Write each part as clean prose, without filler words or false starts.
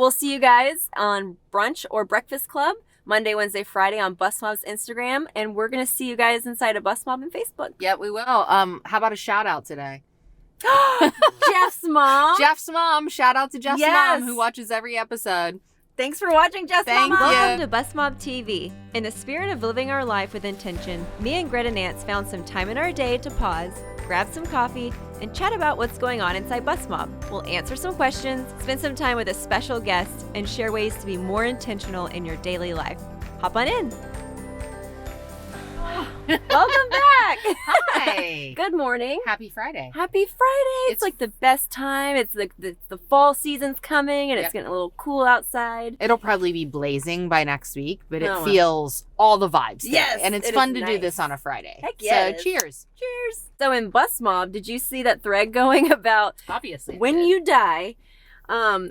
We'll see you guys on Brunch or Breakfast Club, Monday, Wednesday, Friday on Bustmob's Instagram. And we're going to see you guys inside of Bustmob and Facebook. Yeah, we will. How about a shout out today? Jeff's mom. Jeff's mom. Shout out to Jeff's mom who watches every episode. Thanks for watching, Jeff's mom. Welcome to Bustmob TV. In the spirit of living our life with intention, me and Gretta Nance found some time in our day to pause, grab some coffee, and chat about what's going on inside Bustmob. We'll answer some questions, spend some time with a special guest, and share ways to be more intentional in your daily life. Hop on in. Welcome back. Hi. Good morning. Happy Friday. Happy Friday. It's like the best time. It's like the fall season's coming and it's getting a little cool outside. It'll probably be blazing by next week, but it feels all the vibes today. Yes, and it's fun to do this on a Friday. Heck yeah. So cheers. Cheers. So in Bustmob, did you see that thread going about obviously when you die,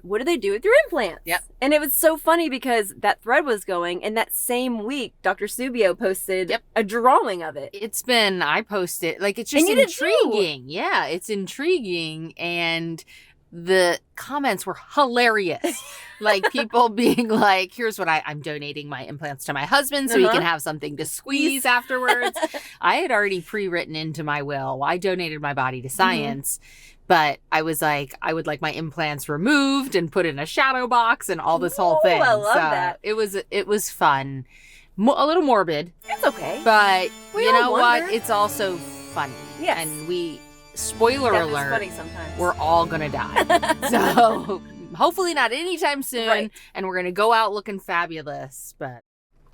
what do they do with your implants? Yep. And it was so funny because that thread was going, and that same week, Dr. Subio posted a drawing of it. I posted, like, it's just intriguing. Yeah, it's intriguing. And the comments were hilarious. Like, people being like, here's what I'm donating my implants to my husband so he can have something to squeeze afterwards. I had already pre-written into my will. I donated my body to science. But I was like, I would like my implants removed and put in a shadow box and all this whole thing. I love that. It was fun. A little morbid. It's okay. But you know what? It's also funny. Yes. And spoiler alert, funny sometimes. we're all going to die. So hopefully not anytime soon. Right. And we're going to go out looking fabulous.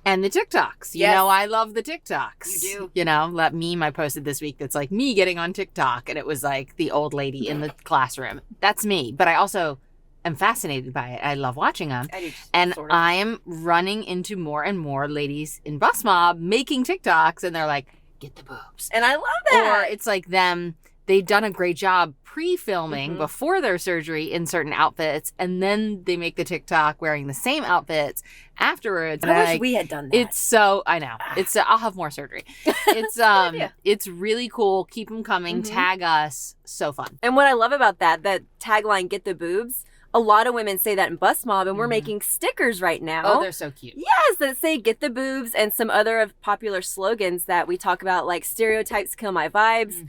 And the TikToks. You know, I love the TikToks. You do. You know, that meme I posted this week that's like me getting on TikTok. And it was like the old lady in the classroom. That's me. But I also am fascinated by it. I love watching them. I do, and sort of. I am running into more and more ladies in Bustmob making TikToks. And they're like, get the boobs. And I love that. Or it's like they've done a great job pre-filming before their surgery in certain outfits, and then they make the TikTok wearing the same outfits afterwards. I wish we had done that. I know. I'll have more surgery. It's really cool. Keep them coming. Tag us. So fun. And what I love about that tagline, get the boobs, a lot of women say that in Bustmob, and we're making stickers right now. Oh, they're so cute. Yes, that say get the boobs, and some other of popular slogans that we talk about, like stereotypes kill my vibes.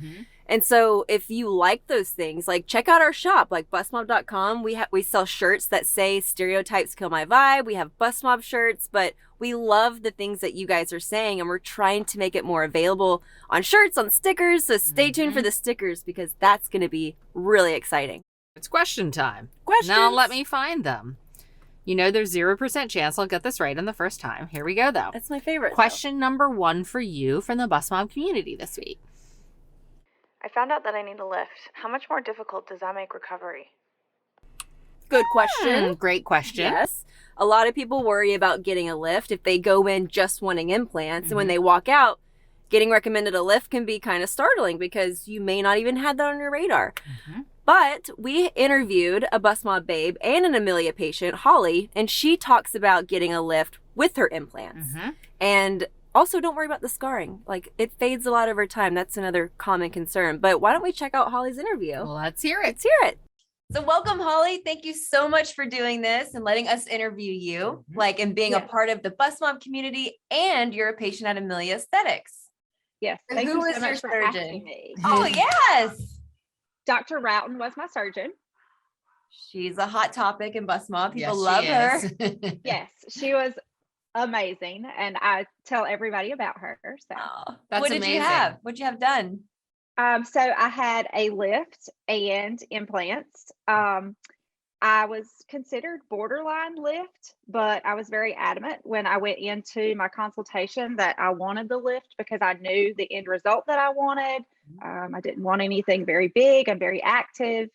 And so if you like those things, like check out our shop, like Bustmob.com. We sell shirts that say stereotypes kill my vibe. We have Bustmob shirts, but we love the things that you guys are saying, and we're trying to make it more available on shirts, on stickers. So stay tuned for the stickers because that's going to be really exciting. It's question time. Questions. Now let me find them. You know, there's 0% chance I'll get this right on the first time. Here we go, though. That's my favorite. Question number 1 for you from the Bustmob community this week. I found out that I need a lift. How much more difficult does that make recovery? Good question. Great question. Yes. A lot of people worry about getting a lift if they go in just wanting implants. And when they walk out, getting recommended a lift can be kind of startling because you may not even have that on your radar. But we interviewed a Bustmob babe and an Amelia patient, Holly, and she talks about getting a lift with her implants. And also, don't worry about the scarring. Like, it fades a lot over time. That's another common concern. But why don't we check out Holly's interview? Well, let's hear it. Let's hear it. So welcome, Holly. Thank you so much for doing this and letting us interview you, and being a part of the Bustmob community, and you're a patient at Amelia Aesthetics. Yes. Who Thank you is so your much for surgeon? asking me. Oh, yes. Dr. Routon was my surgeon. She's a hot topic in Bustmob. People Yes, love she her. is. Yes, she was amazing, and I tell everybody about her. So, That's what did you amazing. have? What'd you have done? so I had a lift and implants. I was considered borderline lift, but I was very adamant when I went into my consultation that I wanted the lift because I knew the end result that I wanted. I didn't want anything very big. I'm very active.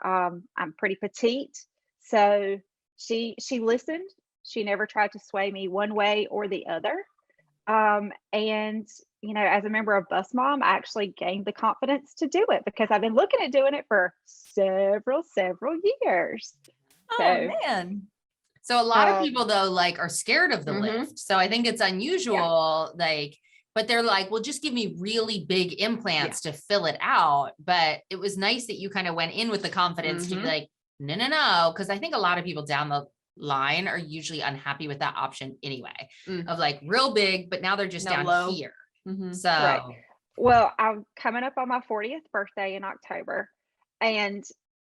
I'm pretty petite. So she listened. She never tried to sway me one way or the other. And, you know, as a member of Bustmob, I actually gained the confidence to do it because I've been looking at doing it for several years. Oh, man. So a lot of people, though, are scared of the lift. So I think it's unusual, but they're like, well, just give me really big implants to fill it out. But it was nice that you kind of went in with the confidence to be like, no. Because I think a lot of people down the line are usually unhappy with that option anyway, of like real big, but now they're just down low. here. Mm-hmm. So, right. Well, I'm coming up on my 40th birthday in October, and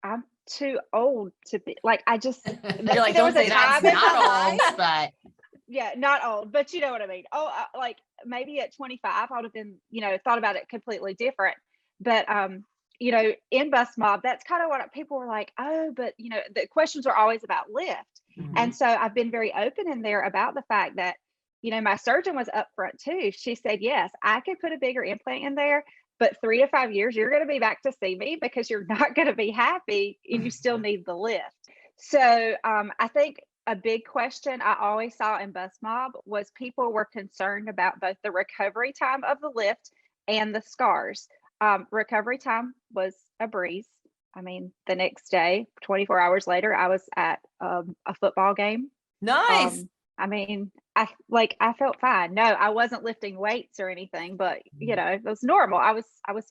I'm too old to be like, I just, You're like, there was don't a say time that's in my not life. old, but Yeah, not old, but you know what I mean. Oh, like maybe at 25, I would have been, thought about it completely different. But, in Bustmob, that's kind of what people were like, oh, but, the questions are always about lift. Mhm. And so I've been very open in there about the fact that, my surgeon was upfront too. She said, yes, I could put a bigger implant in there, but 3 to 5 years, you're going to be back to see me because you're not going to be happy and you still need the lift. So I think a big question I always saw in Bustmob was people were concerned about both the recovery time of the lift and the scars. Recovery time was a breeze. I mean, the next day, 24 hours later, I was at a football game. Nice. I mean, I felt fine. No, I wasn't lifting weights or anything, but it was normal. I was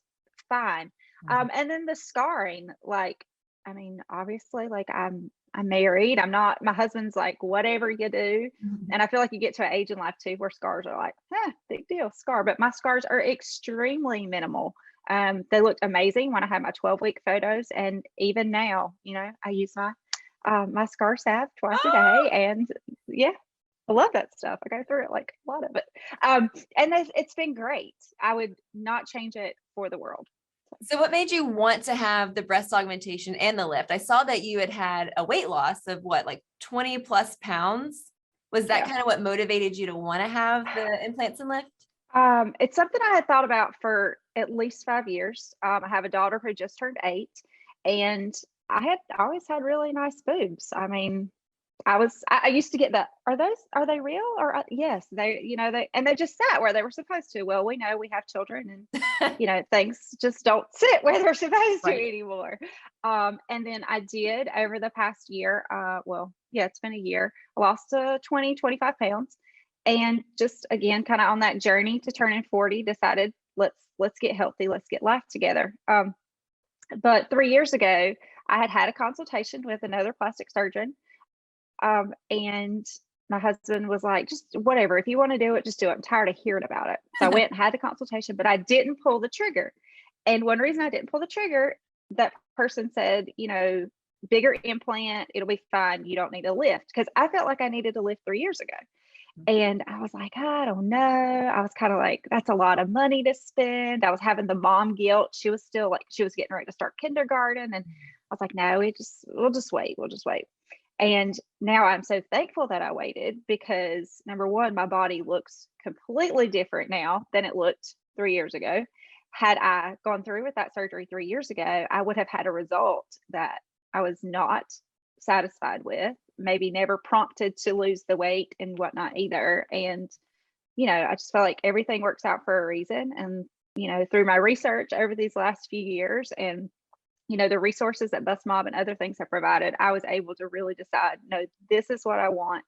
fine. And then the scarring, like, I mean, obviously, like I'm married. I'm not, my husband's like, whatever you do. And I feel like you get to an age in life too, where scars are like, big deal, scar. But my scars are extremely minimal. They looked amazing when I had my 12-week photos. And even now, I use my scar salve twice a day. And yeah, I love that stuff. I go through it like a lot of it. And it's been great. I would not change it for the world. So what made you want to have the breast augmentation and the lift? I saw that you had a weight loss of what, like 20 plus pounds. Was that kind of what motivated you to want to have the implants and lift? It's something I had thought about for at least 5 years. I have a daughter who just turned 8, and I always had really nice boobs. I mean, I used to get are they real? Or yes, they just sat where they were supposed to. Well, we know we have children and, things just don't sit where they're supposed to anymore. And then I did over the past year, it's been a year, I lost 20, 25 pounds, and just again, kind of on that journey to turning 40, decided let's get healthy. Let's get life together. But 3 years ago, I had a consultation with another plastic surgeon. And my husband was like, just whatever, if you want to do it, just do it. I'm tired of hearing about it. So I went and had the consultation, but I didn't pull the trigger. And one reason I didn't pull the trigger, that person said, bigger implant, it'll be fine. You don't need a lift. Because I felt like I needed a lift 3 years ago. And I was like, I don't know. I was kind of like, that's a lot of money to spend. I was having the mom guilt. She was still like, she was getting ready to start kindergarten. And I was like, no, we'll just wait. And now I'm so thankful that I waited, because number one, my body looks completely different now than it looked 3 years ago. Had I gone through with that surgery 3 years ago, I would have had a result that I was not satisfied with, maybe never prompted to lose the weight and whatnot either. And, I just felt like everything works out for a reason. And, through my research over these last few years and the resources that Bustmob and other things have provided, I was able to really decide, no, this is what I want.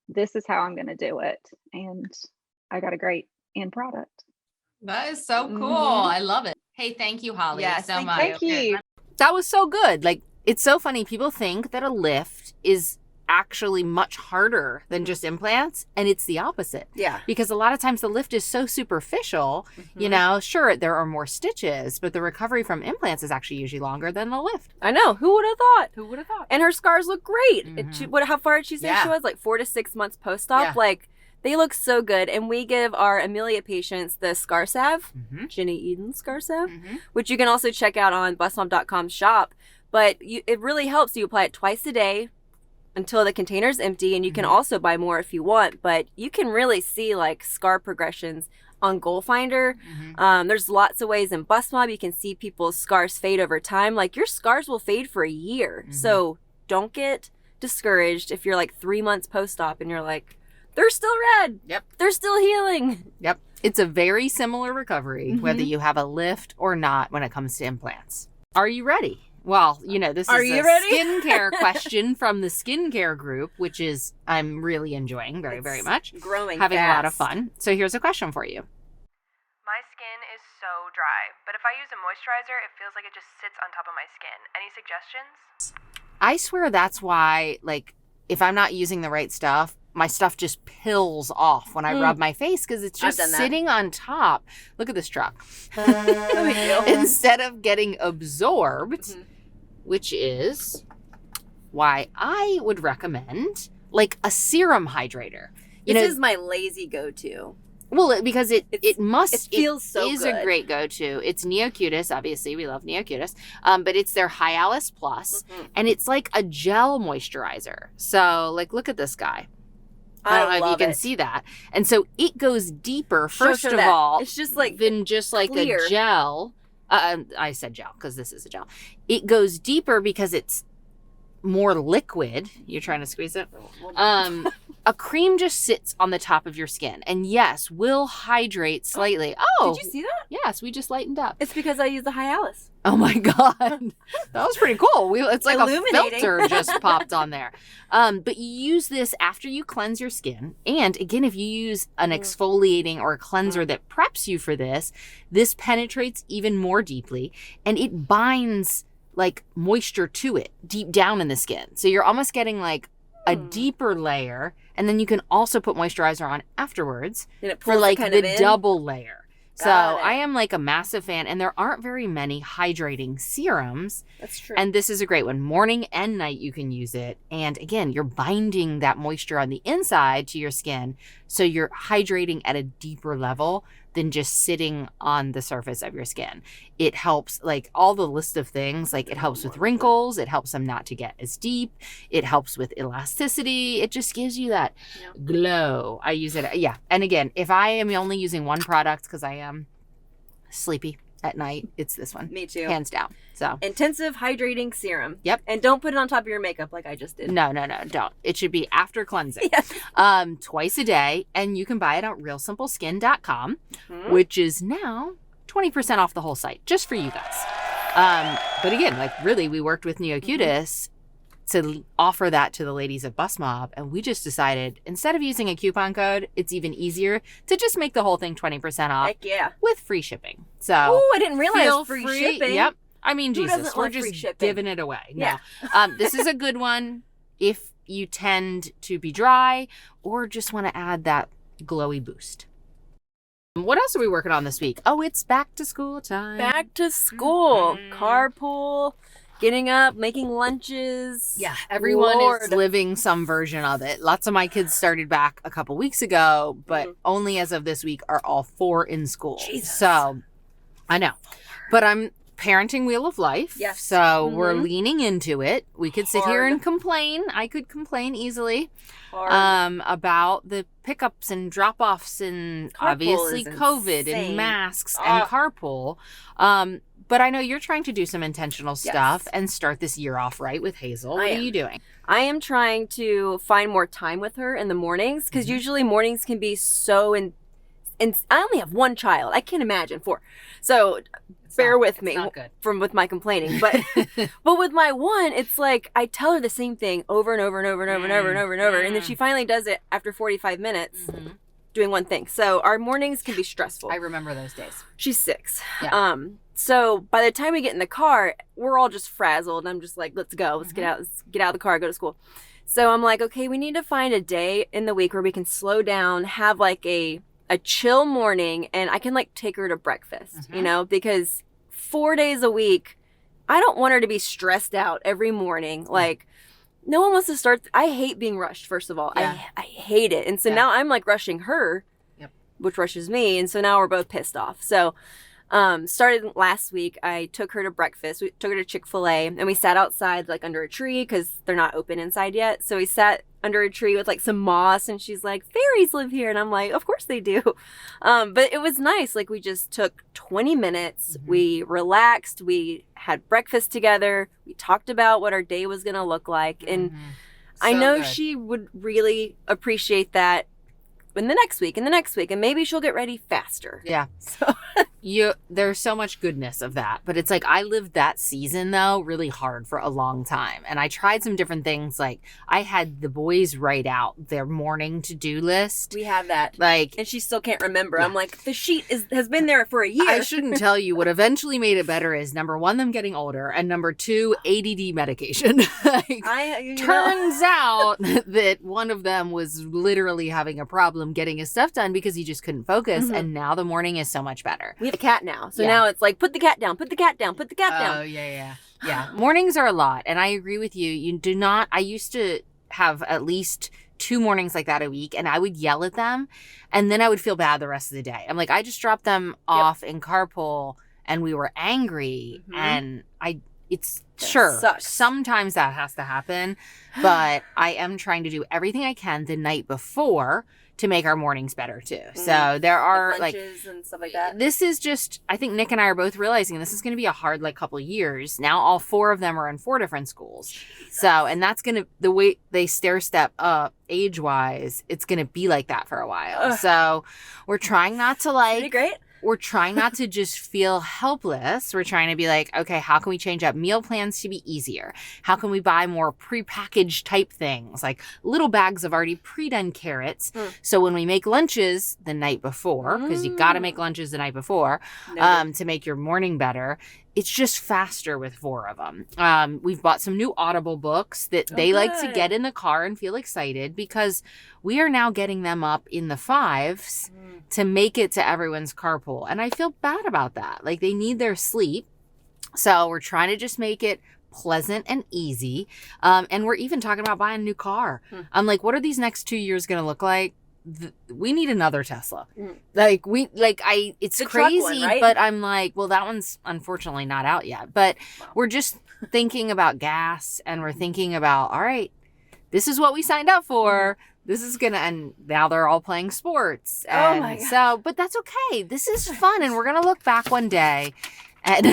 This is how I'm going to do it. And I got a great end product. That is so cool. I love it. Hey, thank you, Holly, so much. Thank you. That was so good. Like, it's so funny. People think that a lift is actually much harder than just implants, and it's the opposite. Yeah. Because a lot of times the lift is so superficial, sure, there are more stitches, but the recovery from implants is actually usually longer than the lift. I know. Who would have thought? And her scars look great. How far did she say she was? Like 4 to 6 months post-op? Yeah. Like, they look so good. And we give our Amelia patients the scar salve, Jenny Eden scar salve, which you can also check out on Bustmob.com shop. But it really helps. You apply it twice a day until the container's empty, and you can also buy more if you want, but you can really see like scar progressions on Goal Finder. There's lots of ways in Bustmob you can see people's scars fade over time. Like, your scars will fade for a year. So don't get discouraged if you're like 3 months post-op and you're like, they're still red. Yep. They're still healing. Yep. It's a very similar recovery, whether you have a lift or not when it comes to implants. Are you ready? Well, this is a skincare question from the skincare group, which is I'm really enjoying very, very much. Growing Having fast. a lot of fun. So here's a question for you. My skin is so dry, but if I use a moisturizer, it feels like it just sits on top of my skin. Any suggestions? I swear that's why, like, if I'm not using the right stuff, my stuff just pills off when I rub my face because it's just sitting on top. Look at this truck. Instead of getting absorbed, which is why I would recommend like a serum hydrator. This is my lazy go-to. Well, because it feels so is good. A great go-to. It's Neocutis, obviously. We love Neocutis. But it's their Hyalus Plus, and it's like a gel moisturizer. So, like, look at this guy. I don't know if you can see that. And so it goes deeper, first of all. It's just like than just like clear. a gel. I said gel because this is a gel. It goes deeper because it's more liquid. You're trying to squeeze it? A cream just sits on the top of your skin and yes, will hydrate slightly. Oh, did you see that? Yes, we just lightened up. It's because I use the Hyalus. Oh my God. That was pretty cool. It's like a Illuminating. filter just popped on there. But you use this after you cleanse your skin. And again, if you use an exfoliating or a cleanser that preps you for this penetrates even more deeply and it binds like moisture to it deep down in the skin. So you're almost getting like a deeper layer, and then you can also put moisturizer on afterwards for like the double layer. So I am like a massive fan, and there aren't very many hydrating serums. That's true. And this is a great one. Morning and night you can use it. And again, you're binding that moisture on the inside to your skin, so you're hydrating at a deeper level than just sitting on the surface of your skin. It helps, like all the list of things, like it helps with wrinkles, it helps them not to get as deep, it helps with elasticity, it just gives you that glow. I use it, yeah. And again, if I am only using one product because I am sleepy at night, it's this one. Me too. Hands down. So intensive hydrating serum. Yep. And don't put it on top of your makeup like I just did. No, don't. It should be after cleansing. Yes. Twice a day. And you can buy it on realsimpleskin.com, which is now 20% off the whole site, just for you guys. But again, like really, we worked with Neocutis to offer that to the ladies of Bustmob, and we just decided instead of using a coupon code, it's even easier to just make the whole thing 20% off. Heck yeah. With free shipping. So I didn't realize free shipping. Yep. I mean, Who Jesus, doesn't we're love free just shipping? giving it away. Yeah. No. This is a good one if you tend to be dry or just want to add that glowy boost. What else are we working on this week? Oh, it's back to school time. Back to school. Carpool. Getting up, making lunches. Yeah, everyone is living some version of it. Lots of my kids started back a couple weeks ago, but only as of this week are all 4 in school. Jesus. So, I know. But I'm parenting wheel of life. Yes. So we're leaning into it. We could sit here and complain. I could complain easily about the pickups and drop-offs and Carpool obviously is COVID insane. and masks and carpool. But I know you're trying to do some intentional stuff and start this year off right with Hazel. What are you doing? I am trying to find more time with her in the mornings because usually mornings can be so and I only have one child. I can't imagine 4. So bear with me with my complaining. But but with my one, it's like I tell her the same thing over and over and over and over and over and over and over. And then she finally does it after 45 minutes. Doing one thing. So our mornings can be stressful. I remember those days. She's 6. Yeah. So by the time we get in the car, we're all just frazzled. I'm just like, let's go. Let's get out of the car, go to school. So I'm like, okay, we need to find a day in the week where we can slow down, have like a chill morning, and I can like take her to breakfast, you know, because 4 days a week, I don't want her to be stressed out every morning. Like, no one wants to start. I hate being rushed, first of all. I hate it. And so now I'm like rushing her, which rushes me. And so now we're both pissed off. So started last week, I took her to breakfast. We took her to Chick-fil-A and we sat outside like under a tree because they're not open inside yet. So we sat under a tree with like some moss and she's like, fairies live here. And I'm like, of course they do. But it was nice. Like we just took 20 minutes. We relaxed. We had breakfast together. We talked about what our day was going to look like. And I know she would really appreciate that in the next week, and maybe she'll get ready faster. Yeah. So There's so much goodness of that, but it's like I lived that season though really hard for a long time, and I tried some different things. Like I had the boys write out their morning to-do list. We have that, like, and she still can't remember. I'm like, the sheet has been there for a year. I shouldn't tell you. What eventually made it better is number 1, them getting older, and number 2, ADD medication. Like, turns out that one of them was literally having a problem getting his stuff done because he just couldn't focus, and now the morning is so much better. We have a cat now, so now it's like, put the cat down, put the cat down, put the cat down. Oh, yeah. Mornings are a lot, and I agree with you. You do not, I used to have at least 2 mornings like that a week, and I would yell at them, and then I would feel bad the rest of the day. I'm like, I just dropped them off in carpool, and we were angry, and sometimes that has to happen, but I am trying to do everything I can the night before to make our mornings better too. So there are lunches and stuff like that. This is just, I think Nick and I are both realizing this is going to be a hard couple of years. Now all 4 of them are in 4 different schools. Jesus. So, and that's going to, the way they stair step up age wise, it's going to be like that for a while. So we're trying not to Pretty great. We're trying not to just feel helpless. We're trying to be like, okay, how can we change up meal plans to be easier? How can we buy more prepackaged type things, like little bags of already pre-done carrots? So when we make lunches the night before, because you got to make lunches the night before to make your morning better, it's just faster with 4 of them. We've bought some new Audible books that they like to get in the car and feel excited, because we are now getting them up in the 5s to make it to everyone's carpool. And I feel bad about that. Like, they need their sleep. So we're trying to just make it pleasant and easy. And we're even talking about buying a new car. I'm like, what are these next 2 years going to look like? We need another Tesla. It's the crazy, one, right? But I'm like, well, that one's unfortunately not out yet. But we're just thinking about gas, and we're thinking about, all right, this is what we signed up for. This is gonna, and now they're all playing sports. And my God. So, but that's okay. This is fun, and we're gonna look back one day, and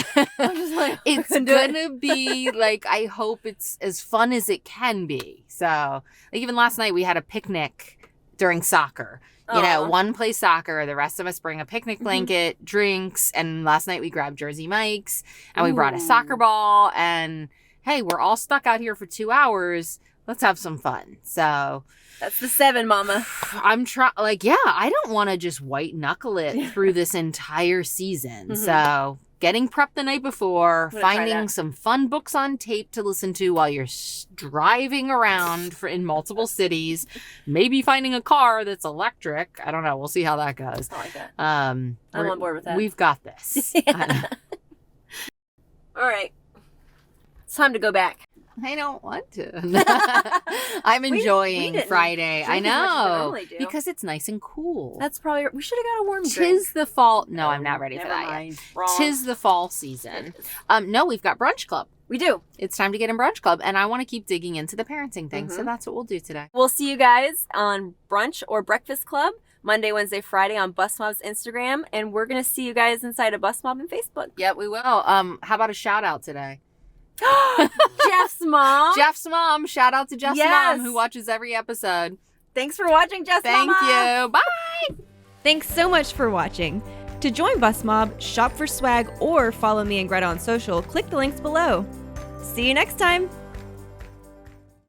it's gonna be like, I hope it's as fun as it can be. So, like, even last night we had a picnic during soccer. You know, one plays soccer, the rest of us bring a picnic blanket, drinks, and last night we grabbed Jersey Mike's, and we brought a soccer ball, and hey, we're all stuck out here for 2 hours. Let's have some fun. So that's the 7, Mama. I'm I don't want to just white knuckle it through this entire season. So getting prepped the night before, finding some fun books on tape to listen to while you're driving around in multiple cities, maybe finding a car that's electric. I don't know. We'll see how that goes. I like that. I'm on board with that. We've got this. All right. It's time to go back. I don't want to. I'm enjoying Friday. I know. Because it's nice and cool. That's probably, we should have got a warm drink. Tis the fall. No, I'm not ready for that yet. Tis the fall season. No, we've got brunch club. We do. It's time to get in brunch club, and I want to keep digging into the parenting thing. So that's what we'll do today. We'll see you guys on brunch or breakfast club Monday, Wednesday, Friday on Bustmob's Instagram, and we're going to see you guys inside of Bustmob and Facebook. Yep, we will. How about a shout out today? Jeff's mom. Jeff's mom. Shout out to Jeff's mom, who watches every episode. Thanks for watching, Jeff's mom. Thank you. Bye. Thanks so much for watching. To join Bustmob, shop for swag, or follow me and Gretta on social, click the links below. See you next time.